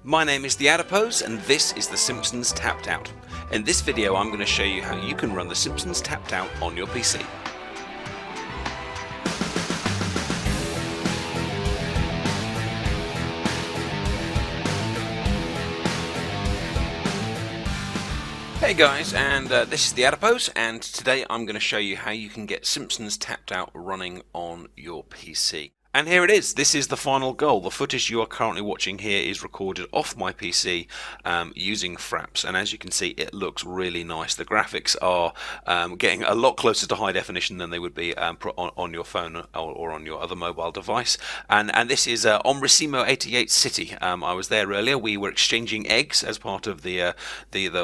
My name is TheAdipose and this is the Simpsons Tapped Out. In this video I'm going to show you how you can run the Simpsons Tapped Out on your PC. Hey guys, and this is TheAdipose, and today I'm going to show you how you can get Simpsons Tapped Out running on your PC. And here it is. This is the final goal. The footage you are currently watching here is recorded off my PC using fraps, and as you can see, it looks really nice. The graphics are getting a lot closer to high definition than they would be on your phone or on your other mobile device. And this is on Racimo 88 City. I was there earlier. We were exchanging eggs as part of the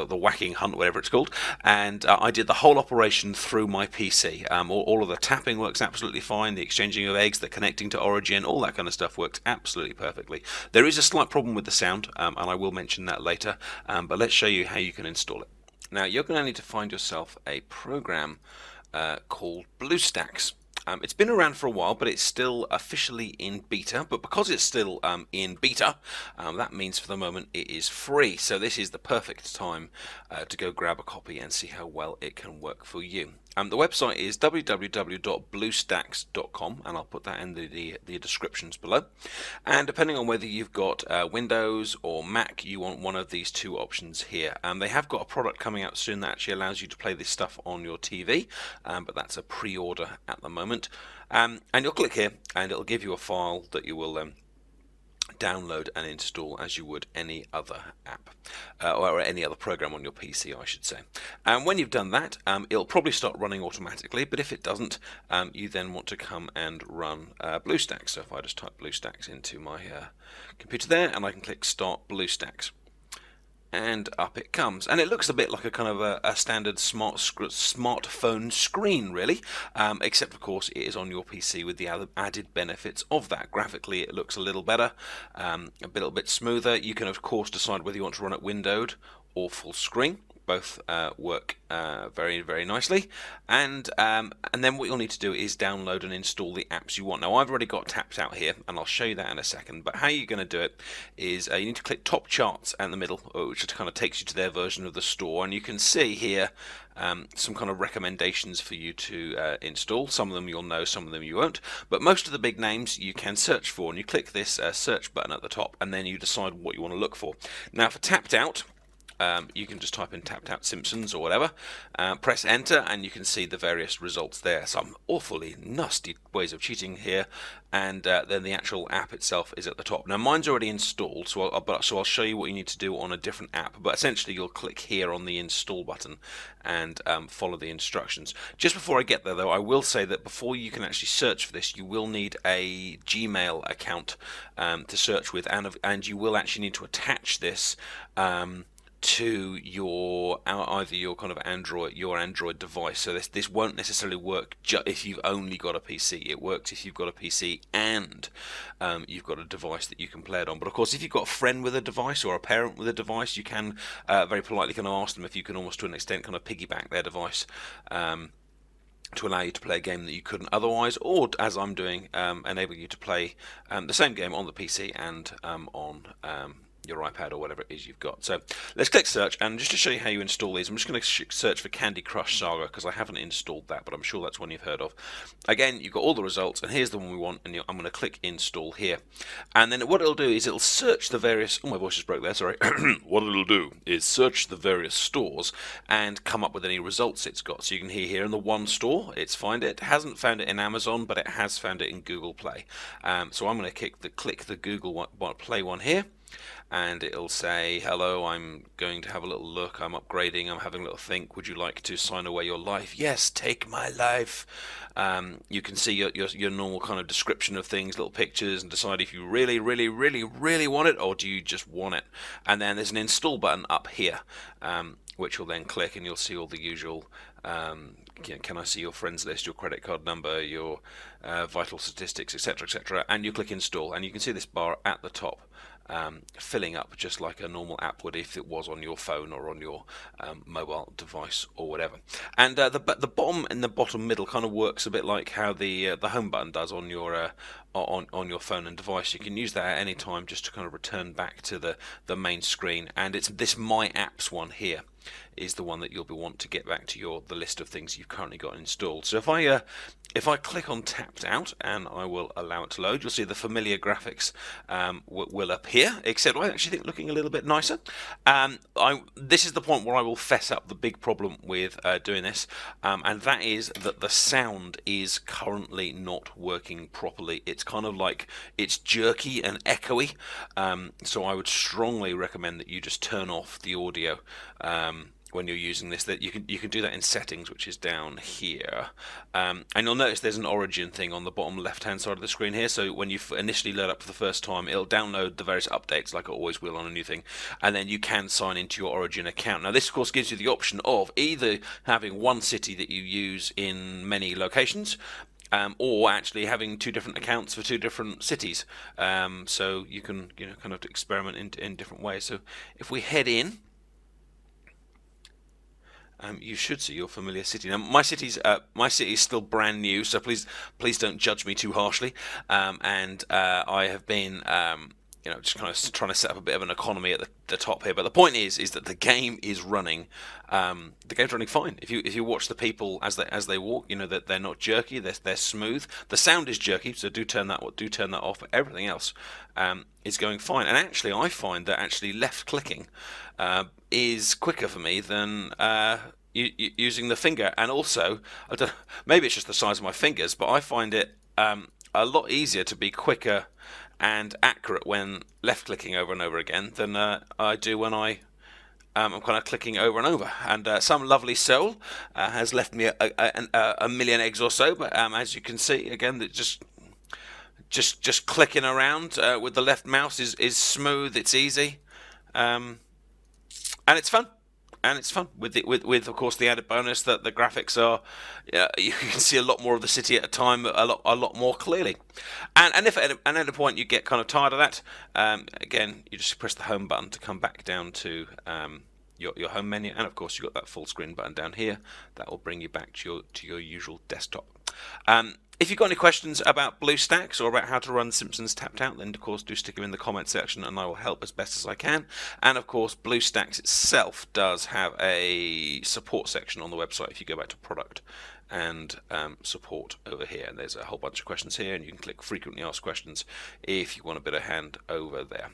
whacking hunt, whatever it's called, and I did the whole operation through my PC. All of the tapping works absolutely fine. The exchanging of eggs, the connecting to Origin, all that kind of stuff works absolutely perfectly. There is a slight problem with the sound, and I will mention that later, but let's show you how you can install it. Now, you're going to need to find yourself a program called BlueStacks. It's been around for a while, but it's still officially in beta. But because it's still in beta, that means for the moment it is free. So this is the perfect time to go grab a copy and see how well it can work for you. The website is www.bluestacks.com, and I'll put that in the descriptions below. And depending on whether you've got Windows or Mac, you want one of these two options here. They have got a product coming out soon that actually allows you to play this stuff on your TV, but that's a pre-order at the moment. And you'll click here, and it'll give you a file that you will download and install as you would any other app or any other program on your PC, I should say. And when you've done that, it'll probably start running automatically, but if it doesn't, you then want to come and run BlueStacks. So if I just type BlueStacks into my computer there, and I can click Start BlueStacks, and up it comes, and it looks a bit like a kind of a standard smartphone screen, really, except of course it is on your PC with the added benefits of that. Graphically it looks a little better, a little bit smoother. You can of course decide whether you want to run it windowed or full screen. Both work very, very nicely, and then what you'll need to do is download and install the apps you want. Now, I've already got Tapped Out here, and I'll show you that in a second. But how you're going to do it is you need to click Top Charts in the middle, which kind of takes you to their version of the store, and you can see here some kind of recommendations for you to install. Some of them you'll know, some of them you won't. But most of the big names you can search for, and you click this search button at the top, and then you decide what you want to look for. Now, for Tapped Out, you can just type in Tapped Out Simpsons or whatever, press enter, and you can see the various results there. Some awfully nasty ways of cheating here, and then the actual app itself is at the top. Now, mine's already installed, so I'll show you what you need to do on a different app, but essentially you'll click here on the install button and follow the instructions. Just before I get there, though, I will say that before you can actually search for this, you will need a Gmail account to search with, and you will actually need to attach this to your either your kind of Android device. So this won't necessarily work if you've only got a PC. It works if you've got a PC and you've got a device that you can play it on. But of course, if you've got a friend with a device or a parent with a device, you can very politely kind of ask them if you can almost to an extent kind of piggyback their device to allow you to play a game that you couldn't otherwise, or as I'm doing, enable you to play the same game on the PC and on your iPad or whatever it is you've got. So let's click search, and just to show you how you install these, I'm just going to search for Candy Crush Saga because I haven't installed that, but I'm sure that's one you've heard of. Again, you've got all the results, and here's the one we want, and I'm going to click install here, and then what it'll do is it'll search the various, oh, my voice just broke there, sorry. What it'll do is search the various stores and come up with any results it's got. So you can hear here in the one store it's found it. Hasn't found it in Amazon, but it has found it in Google Play. So I'm going to click the Google Play one here, and it'll say, hello, I'm going to have a little look, I'm upgrading, I'm having a little think, would you like to sign away your life? Yes, take my life. You can see your normal kind of description of things, little pictures, and decide if you really, really, really, really want it, or do you just want it. And then there's an install button up here, which you'll then click, and you'll see all the usual can I see your friends list, your credit card number, your vital statistics, etc., etc., and you click install, and you can see this bar at the top filling up just like a normal app would if it was on your phone or on your mobile device or whatever. And the bottom and the bottom middle kind of works a bit like how the home button does on your phone and device. You can use that at any time just to kind of return back to the main screen. And it's this My Apps one here is the one that you'll want to get back to the list of things you've currently got installed. So if I click on Tapped Out and I will allow it to load, you'll see the familiar graphics will appear, except I actually think looking a little bit nicer. This is the point where I will fess up the big problem with doing this, and that is that the sound is currently not working properly. It's kind of like it's jerky and echoey, so I would strongly recommend that you just turn off the audio when you're using this. That you can do that in settings, which is down here, and you'll notice there's an origin thing on the bottom left hand side of the screen here. So when you initially load up for the first time, it'll download the various updates like it always will on a new thing, and then you can sign into your origin account. Now this of course gives you the option of either having one city that you use in many locations, or actually having two different accounts for two different cities, so you can kind of experiment in different ways. So if we head in, you should see your familiar city. Now my city is still brand new, so please don't judge me too harshly. And I have been just kind of trying to set up a bit of an economy at the top here. But the point is that the game is running. The game's running fine. If you watch the people as they walk, that they're not jerky. They're smooth. The sound is jerky, so do turn that off. But everything else is going fine. And actually, I find that actually left clicking is quicker for me than using the finger. And also, maybe it's just the size of my fingers, but I find it a lot easier to be quicker and accurate when left clicking over and over again than I do when I'm kind of clicking over and over. And some lovely soul has left me a million eggs or so, but as you can see, again, that just clicking around with the left mouse is smooth. It's easy, and it's fun. And it's fun with of course the added bonus that the graphics are, you can see a lot more of the city at a time, a lot more clearly. And if at a point you get kind of tired of that, again, you just press the home button to come back down to your home menu, and of course you've got that full screen button down here that will bring you back to your usual desktop. If you've got any questions about BlueStacks or about how to run Simpsons Tapped Out, then of course do stick them in the comment section and I will help as best as I can. And of course BlueStacks itself does have a support section on the website. If you go back to product and support over here, and there's a whole bunch of questions here, and you can click frequently asked questions if you want a bit of hand over there.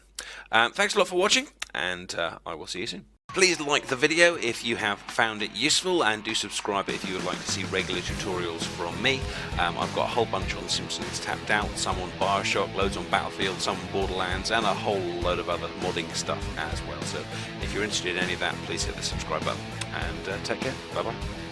Thanks a lot for watching, and I will see you soon. Please like the video if you have found it useful, and do subscribe if you would like to see regular tutorials from me. I've got a whole bunch on Simpsons Tapped Out, some on Bioshock, loads on Battlefield, some on Borderlands, and a whole load of other modding stuff as well. So if you're interested in any of that, please hit the subscribe button, and take care. Bye bye.